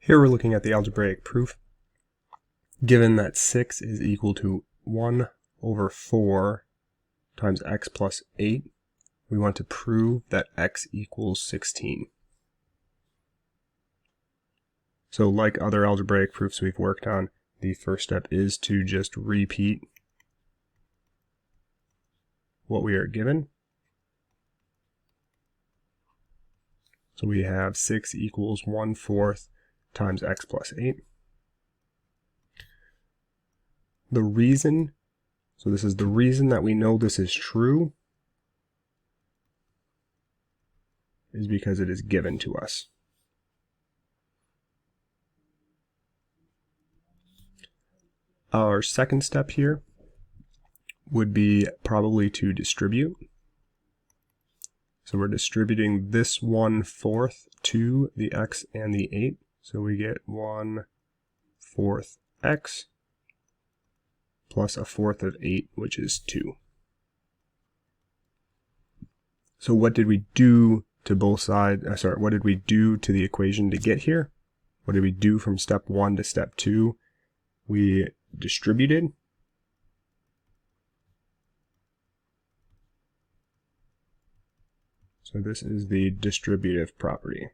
Here we're looking at the algebraic proof. Given that 6 is equal to 1 over 4 times x plus 8, we want to prove that x equals 16. So like other algebraic proofs we've worked on, the first step is to just repeat what we are given. So we have 6 equals 1/4 times x plus 8. The reason, so this is the reason that we know this is true, is because it is given to us. Our second step here would be probably to distribute. So we're distributing this 1/4 to the x and the 8. So we get 1/4 x plus 1/4 of 8, which is 2. So what did we do to both sides? What did we do to the equation to get here? What did we do from step 1 to step 2? We distributed. So this is the distributive property.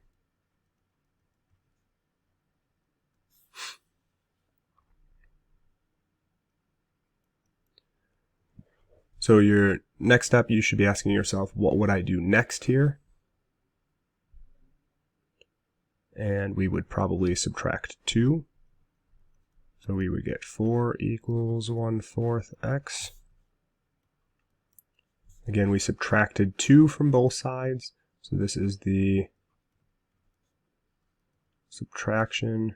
So your next step, you should be asking yourself, what would I do next here? And we would probably subtract 2. So we would get 4 equals 1/4 x. Again, we subtracted 2 from both sides. So this is the subtraction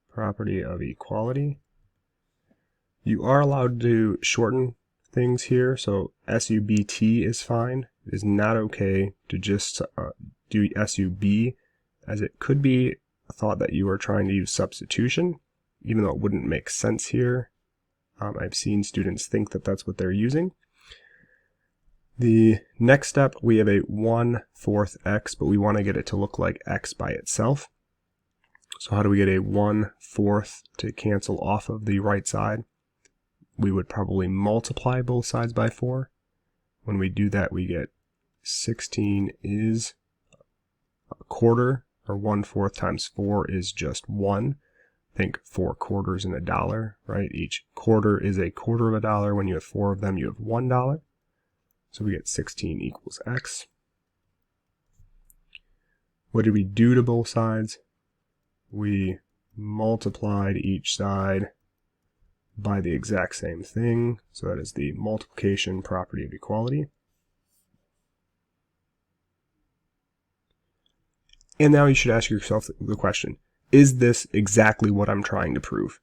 property of equality. You are allowed to shorten things here, so SUBT is fine. It is not okay to just do SUB, as it could be a thought that you are trying to use substitution, even though it wouldn't make sense here. I've seen students think that that's what they're using. The next step, we have a 1/4 x, but we want to get it to look like x by itself. So how do we get a 1/4 to cancel off of the right side? We would probably multiply both sides by 4. When we do that, we get 16 is a quarter, or 1/4 times 4 is just 1. Think 4 quarters in a dollar, right? Each quarter is a quarter of a dollar. When you have 4 of them, you have $1. So we get 16 equals x. What did we do to both sides? We multiplied each side by the exact same thing. So that is the multiplication property of equality. And now you should ask yourself the question, is this exactly what I'm trying to prove?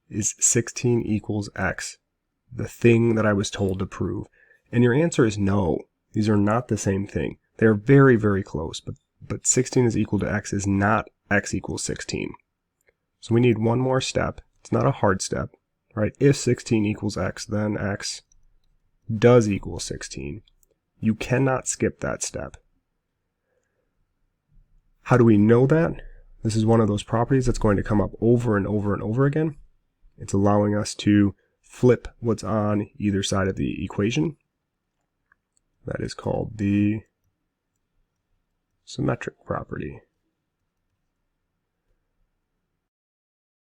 Is 16 equals x the thing that I was told to prove? And your answer is no. These are not the same thing. They're very, very close, but 16 is equal to x is not x equals 16. So we need one more step. It's not a hard step, right? If 16 equals x, then x does equal 16. You cannot skip that step. How do we know that? This is one of those properties that's going to come up over and over and over again. It's allowing us to flip what's on either side of the equation. That is called the symmetric property.